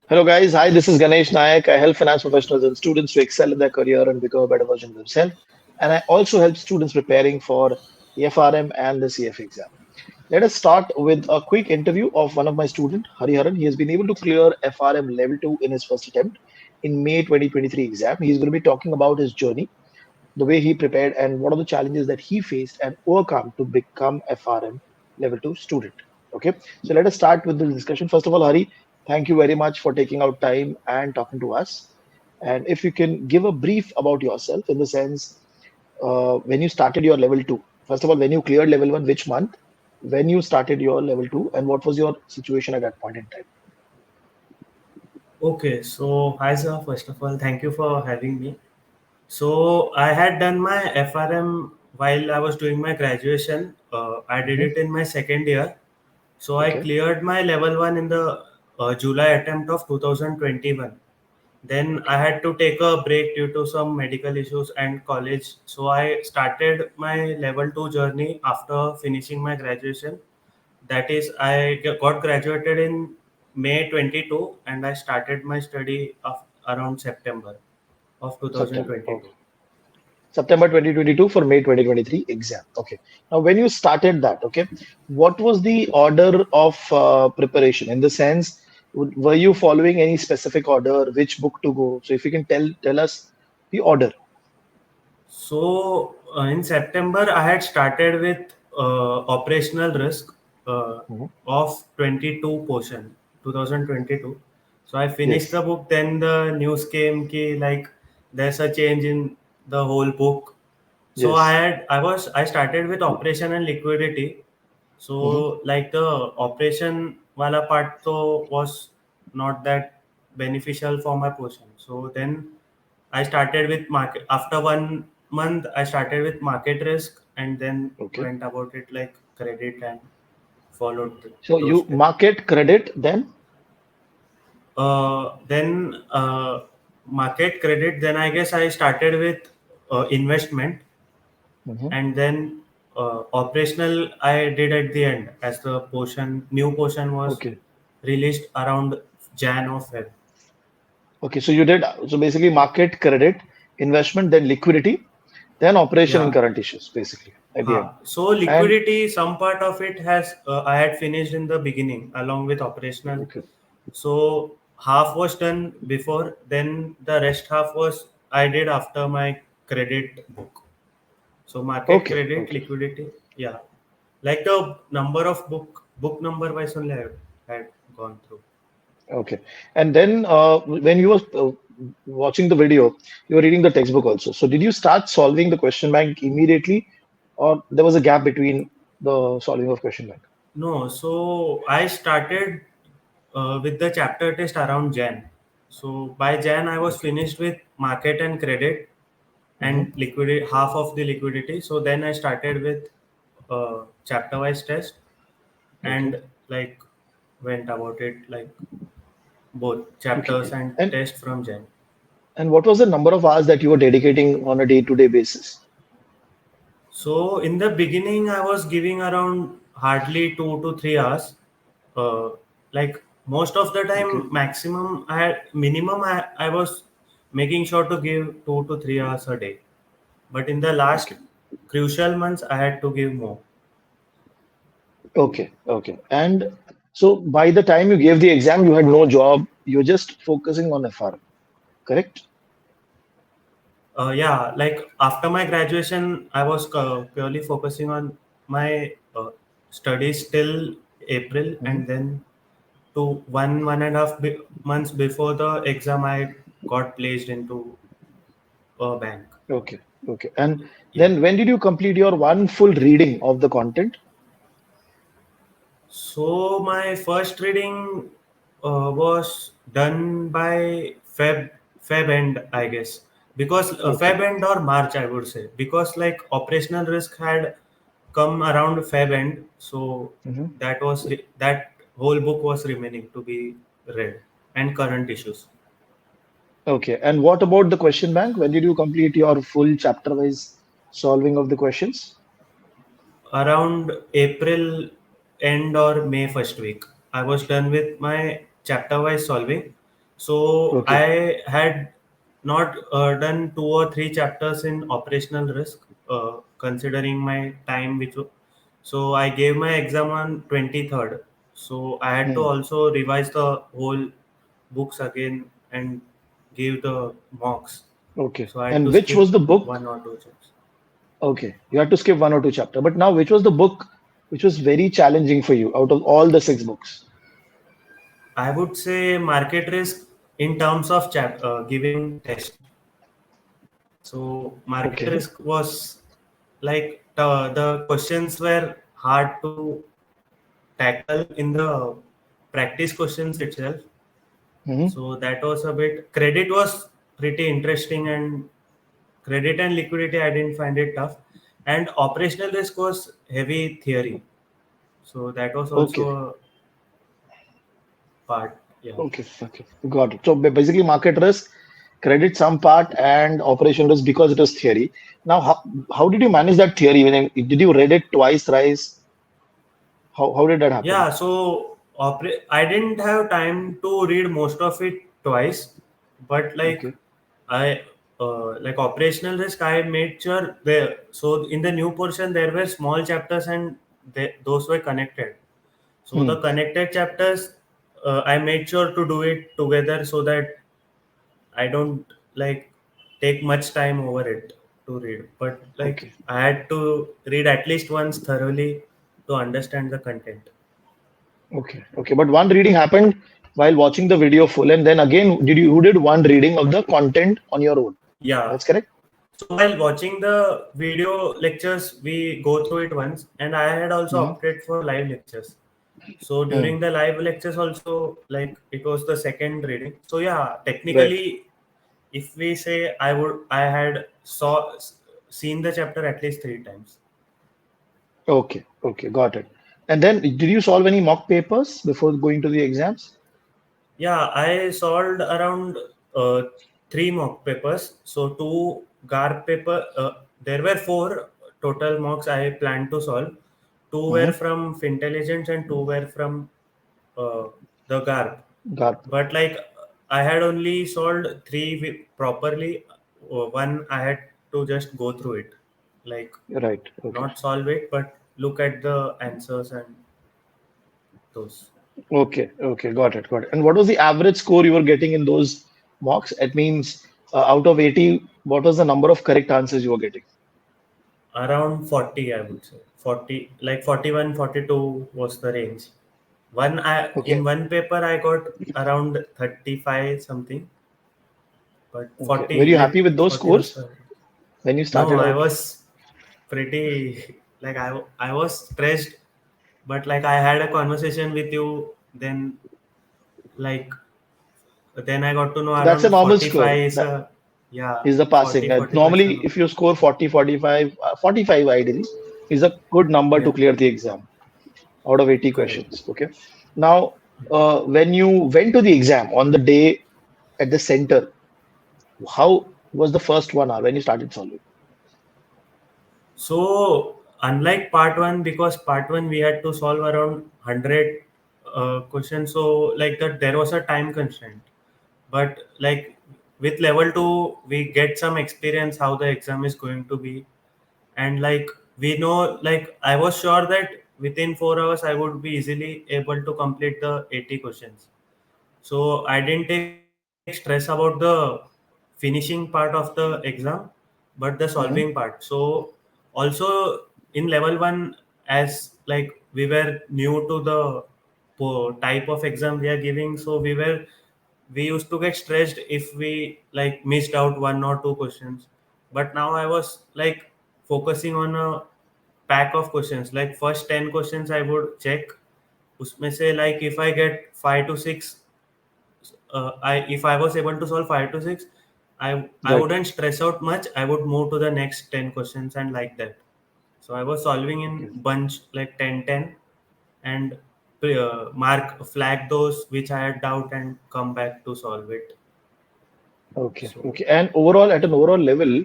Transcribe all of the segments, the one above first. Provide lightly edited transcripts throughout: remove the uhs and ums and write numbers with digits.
Hello, guys. Hi, this is Ganesh Nayak. I help finance professionals and students to excel in their career and become a better version of themselves. And I also help students preparing for the FRM and the CF exam. Let us start with a quick interview of one of my students, Hariharan. He has been able to clear FRM Level 2 in his first attempt in May 2023 exam. He's going to be talking about his journey, the way he prepared, and what are the challenges that he faced and overcome to become FRM Level 2 student. Okay, so let us start with the discussion. First of all, Hari, thank you very much for taking out time and talking to us. And if you can give a brief about yourself in the sense when you started your level 2, first of all, when you cleared level 1, which month, when you started your level 2, and what was your situation at that point in time? Okay, so hi sir, first of all, thank you for having me. So I had done my FRM while I was doing my graduation. I did Hmm. it in my second year. So I Okay. cleared my level 1 in the July attempt of 2021. Then I Okay. had to take a break due to some medical issues and college. So I started my level 2 journey after finishing my graduation. That is, got graduated in May 22 and I started my study of around September of September. 2022. Okay. September 2022 for May 2023 exam. Okay. Now, when you started that, okay, what was the order of preparation in the sense, were you following any specific order, which book to go? So, if you can tell us the order. So in September, I had started with operational risk Mhm. of 22 portion, 2022. So I finished Yes. the book. Then the news came ki like there's a change in the whole book. So Yes. I started with operation and liquidity. Hmm. So like the operation wala part to was not that beneficial for my portion. So then I started with market. After 1 month, I started with market risk and then Okay. went about it like credit and followed So, those you steps. market credit, then? Then market credit. Then I guess I started with investment Mhm. and then operational I did at the end as the portion new portion was Okay. released around Jan or Feb. Okay. So, you did, so basically market credit, investment, then liquidity, then operation and Yeah. current issues, basically, at the end. So And, liquidity, some part of it has I had finished in the beginning along with operational. okay. So half was done before, then the rest half was I did after my credit book. So market Okay. credit Okay. liquidity, yeah, like the number of book number wise only I had gone through. Okay. And then when you were watching the video, you were reading the textbook also. So did you start solving the question bank immediately, or there was a gap between the solving of question bank? No, so I started with the chapter test around Jan. So by Jan, I was Okay. finished with market and credit Hmm. and liquidity, half of the liquidity. So then I started with chapter wise test Okay. and like went about it like both Okay. chapters and And test from Jan. what was the number of hours that you were dedicating on a day-to-day basis? So in the beginning, I was giving around hardly 2 to 3 hours. Uh, like most of the Okay. time, maximum I had minimum I was making sure to give 2 to 3 hours a day. But in the last Okay. crucial months, I had to give more. Okay. Okay. And so by the time you gave the exam, you had no job. You're just focusing on FR, correct? Yeah, like after my graduation, I was purely focusing on my studies till April, Mhm. and then to one and a half months before the exam, I got placed into a bank. Okay, okay. And Yeah. then when did you complete your one full reading of the content? So my first reading was done by Feb end, I guess, because Okay. Feb end or March, I would say, because like operational risk had come around Feb end, so Mhm. that whole book was remaining to be read and current issues. Okay. And what about the question bank? When did you complete your full chapter-wise solving of the questions? Around April end or May first week, I was done with my chapter wise solving. So Okay. I had not done 2 or 3 chapters in operational risk, considering my time, so I gave my exam on 23rd. So I had to Hmm. also revise the whole books again and give the mocks. Okay. So I had And to which was skip the book? 1 or 2 chapters. Okay. You had to skip one or two chapter. But now, which was the book which was very challenging for you out of all the six books? I would say market risk in terms of giving test. So market Okay. risk was like the questions were hard to tackle in the practice questions itself. Hmm. So that was a bit. Credit was pretty interesting, and credit and liquidity I didn't find it tough, and operational risk was heavy theory. So that was also Okay. a part. Yeah. Okay. Okay. Got it. So basically, market risk, credit some part, and operation risk because it is theory. Now, how did you manage that theory? Did you read it twice, thrice? How did that happen? Yeah, so I didn't have time to read most of it twice, but like Okay. I like operational risk, I made sure there. So in the new portion, there were small chapters and those were connected. So Hmm. the connected chapters, I made sure to do it together so that I don't like take much time over it to read. But like Okay. I had to read at least once thoroughly to understand the content. Okay. Okay. But one reading happened while watching the video full, and then again, you did one reading of the content on your own? Yeah. That's correct. So while watching the video lectures, we go through it once, and I had also Hmm. opted for live lectures. So Hmm. during the live lectures, also like it was the second reading. So yeah, Right. technically, if we say I had seen the chapter at least 3 times. Okay. Okay. Got it. And then, did you solve any mock papers before going to the exams? Yeah, I solved around 3 mock papers. So two GAR paper. There were 4 total mocks I planned to solve. Two were Hmm. from Fintelligents and two were from uh, the GAR. Got But like I had only solved three properly. One I had to just go through it, like right. Okay. not solve it, but look at the answers and those. Okay. Okay. Got it. Got it. And what was the average score you were getting in those mocks? It means out of 80, what was the number of correct answers you were getting? Around 40, I would say. 40, like 41, 42 was the range. In Okay. one paper, I got around 35 something, but Okay. Were 40, you happy like with those 40 was scores the. when you No, started I out? was pretty, like, I was stressed, but like I had a conversation with you, like, then I got to know So that's a around normal 45 score. is That a, yeah, is the 40, passing. 45 is a Normally, normal. if you score 40, 45, 45 ideally, is a good number to Yeah, clear the exam out of 80 correct. questions. Okay. Now, when you went to the exam on the day at the center, how was the first 1 hour when you started solving? So, unlike part one, because part one we had to solve around 100 questions, so like that there was a time constraint. But like with level two, we get some experience how the exam is going to be, and like we know, like I was sure that within 4 hours I would be easily able to complete the 80 questions. So I didn't take stress about the finishing part of the exam, but the solving Hmm. part. So also in level one, as like we were new to the type of exam we are giving, so we used to get stressed if we like missed out 1 or 2 questions. But now I was like focusing on a pack of questions. Like first 10 questions I would check. उसमें से like if I get 5 to 6, I if I was able to solve 5 to 6, I Right. wouldn't stress out much. I would move to the next 10 questions and like that. So I was solving in Okay. bunch like 10, 10, and mark flag those which I had doubt and come back to solve it. Okay. So Okay. And overall, at an overall level,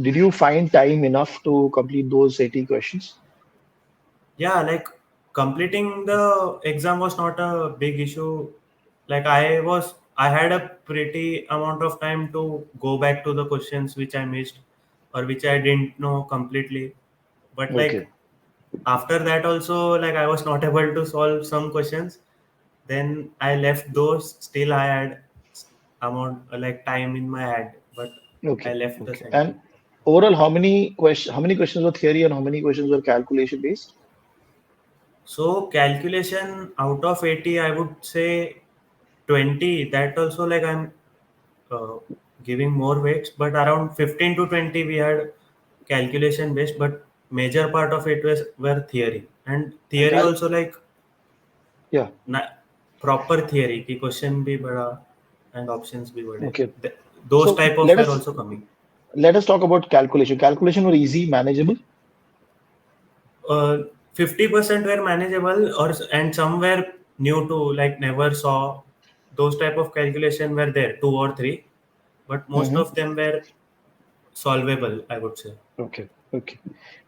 did you find time enough to complete those 80 questions? yeah, like completing the exam was not a big issue like I had a pretty amount of time to go back to the questions which I missed or which I didn't know completely. But like Okay. after that also, like I was not able to solve some questions. Then I left those. Still I had amount like time in my head, but I Okay. left the Okay. center. And overall, how many questions were theory and how many questions were calculation based? So calculation out of 80, I would say 20. That also like I'm uh, giving more weights, but around 15 to 20 we had calculation based, but major part of it was were theory. And And theory also like yeah. na- proper theory कि question भी बड़ा and options भी बड़े. Okay. Th- those So type of were also coming. let us talk about calculation. Calculation were easy, manageable. uh, 50% were manageable or and some were new to like never saw those type of calculation were there, two or three, but most Hmm. of them were solvable, I would say. Okay. Okay.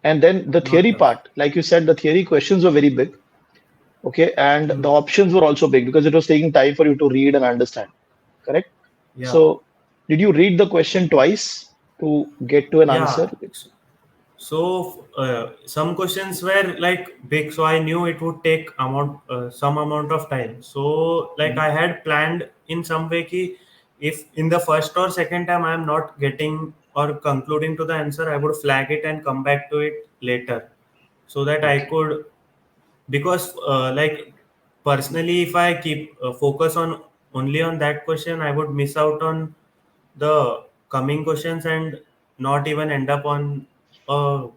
And then the Not theory tough. part, like you said, the theory questions were very big. Okay. And Hmm. the options were also big because it was taking time for you to read and understand. Correct? Yeah. So did you read the question twice to get to an answer? Yeah. So some questions were like big, so I knew it would take some amount of time. So like Mhm. I had planned in some way ki if in the first or second time I am not getting or concluding to the answer, I would flag it and come back to it later, so that I Okay. could, because like personally if I keep focus on only on that question, I would miss out on the coming questions and not even end up on a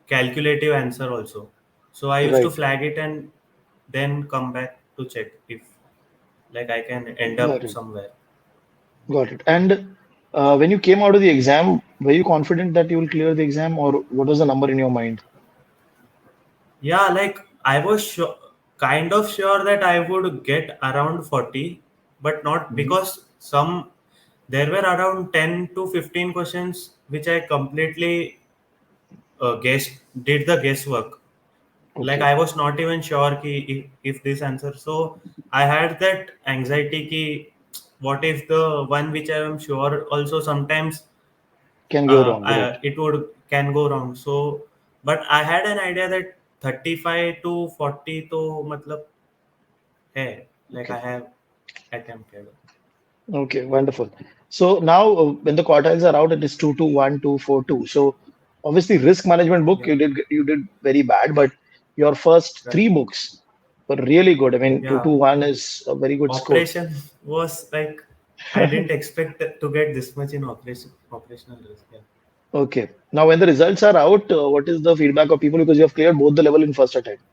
calculative answer also. So I used to Right. flag it and then come back to check if like I can end Got up it. somewhere. Got it. And when you came out of the exam, were you confident that you will clear the exam, or what was the number in your mind? Yeah, like I was kind of sure that I would get around 40, but not Mhm. because some there were around 10 to 15 questions which I completely guessed, did the guesswork. Like Okay. I was not even sure if this answer. So I had that anxiety ki what if the one which I am sure also sometimes Can go wrong. Right. it would can go wrong. So but I had an idea that 35 to 40 to matlab hai, like Okay. I have attempted. Okay. Wonderful. So now, when the quartiles are out, it is 221, 242. So obviously, risk management book, Yeah, you did very bad, but your first three correct. books were really good. I mean, Yeah, 221 is a very good score. operation was like I didn't expect to get this much in operational risk. Yeah. Okay. Now, when the results are out, what is the feedback of people because you have cleared both the level in first attempt?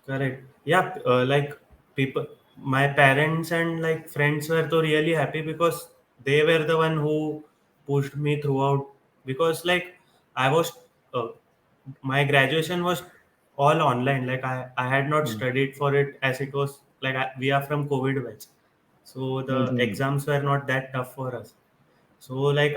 Correct. Yeah, like people, my parents and like friends were so really happy because they were the one who pushed me throughout. Because like I was, uh, my graduation was all online. Like I had not Mm. studied for it as it was like we are from COVID batch, so the Mhm. exams were not that tough for us. So like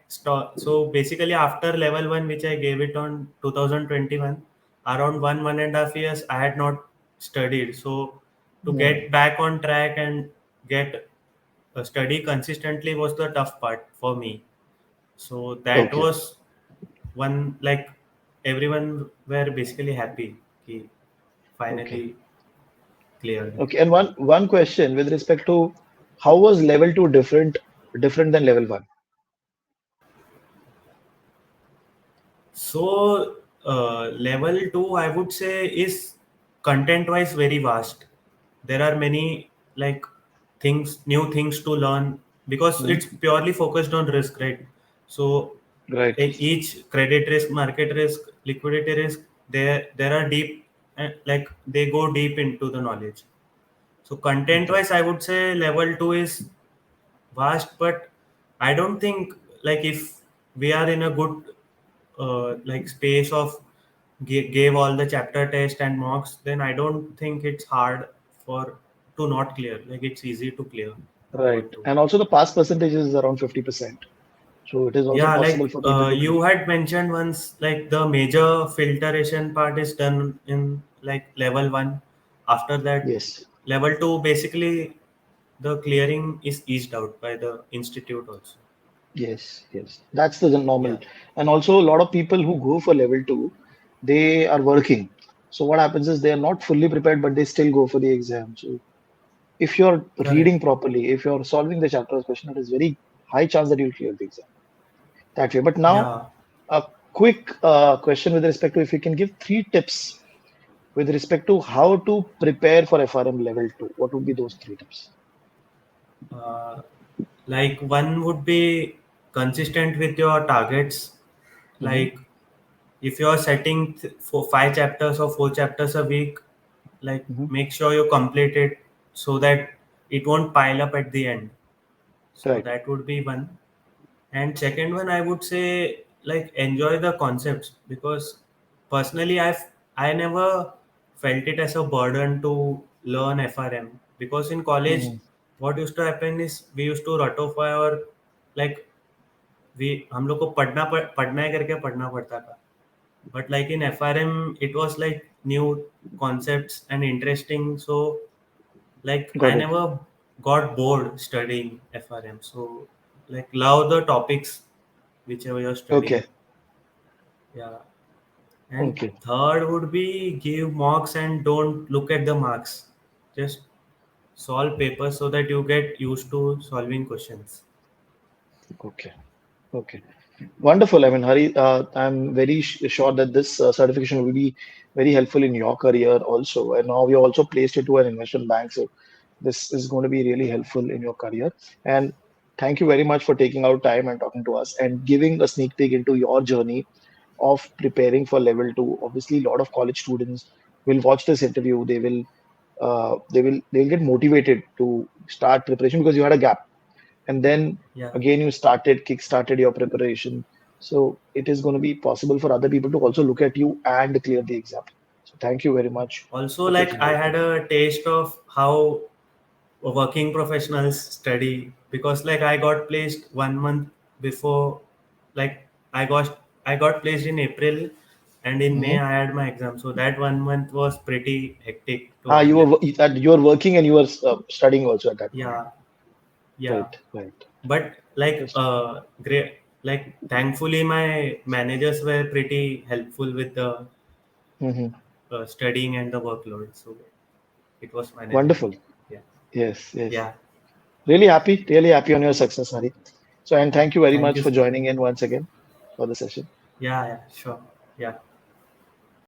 so basically after level one, which I gave it on 2021, around 1.5 years I had not studied. So to Mm. get back on track and get study consistently was the tough part for me. So that Okay. was one like everyone were basically happy. He Okay. finally cleared it. Okay. And one question with respect to how was level two different than level one? So, level two, I would say, is content wise very vast. There are many like new things to learn because it's Mhm. purely focused on risk, right? So, Right. each credit risk, market risk, liquidity risk, there are deep, like they go deep into the knowledge. So, content Okay. wise, I would say level two is vast, but I don't think like if we are in a good like space of gave all the chapter test and mocks, then I don't think it's hard for to not clear. Like it's easy to clear level Right. two. And also the pass percentage is around 50%. So it is also Yeah, possible like for people to clear. you had mentioned once, like the major filtration part is done in like level one. After that, Yes. level two basically. the clearing is eased out by the institute also. Yes, yes. That's the normal. Yeah, And also, a lot of people who go for level two, they are working. So what happens is they are not fully prepared, but they still go for the exam. So if you're correct. reading properly, if you're solving the chapter's question, it is very high chance that you'll clear the exam that way. But now, Yeah, a quick question with respect to if you can give three tips with respect to how to prepare for FRM level two. What would be those three tips? uh, like one would be consistent with your targets. Mm-hmm. Like if you are setting for 5 chapters or 4 chapters a week, like Mm-hmm. make sure you complete it so that it won't pile up at the end. So Right. that would be one. And second one, I would say like enjoy the concepts, because personally I never felt it as a burden to learn FRM, because in college Mm-hmm. what used to happen is we used to ratify, or like we हम लोग को पढ़ना है करके पढ़ना पड़ता था. But like in FRM it was like new concepts and interesting, so like I Got it. never got bored studying FRM. So like love the topics whichever you're studying. Okay. Yeah. And Okay. third would be give marks and don't look at the marks. Just solve papers so that you get used to solving questions. Okay. Okay. Wonderful. I mean, Hari, I'm very sure that this certification will be very helpful in your career also. And now we also placed it to an investment bank. So this is going to be really Yeah. helpful in your career. And thank you very much for taking out time and talking to us and giving a sneak peek into your journey of preparing for level two. Obviously, a lot of college students will watch this interview. They'll get motivated to start preparation because you had a gap, and then Yeah. again you kick-started your preparation. So it is going to be possible for other people to also look at you and clear the exam. So thank you very much Also, for like taking I out had time. a taste of how working professionals study, because like I got placed 1 month before, like I got I got placed in April, and in May Hmm. I had my exam. So that 1 month was pretty hectic to Ah, handle. you were working and you were studying also at that point. Yeah, yeah. Right, right. But like Interesting. great, like thankfully my managers were pretty helpful with the Hmm. studying and the workload, so it was manageable. Wonderful. Yeah, Yes, yes. yeah. Really happy on your success, Hari. So, and thank you very Thank much you for so much. joining in once again for the session. Yeah, yeah, sure. Yeah.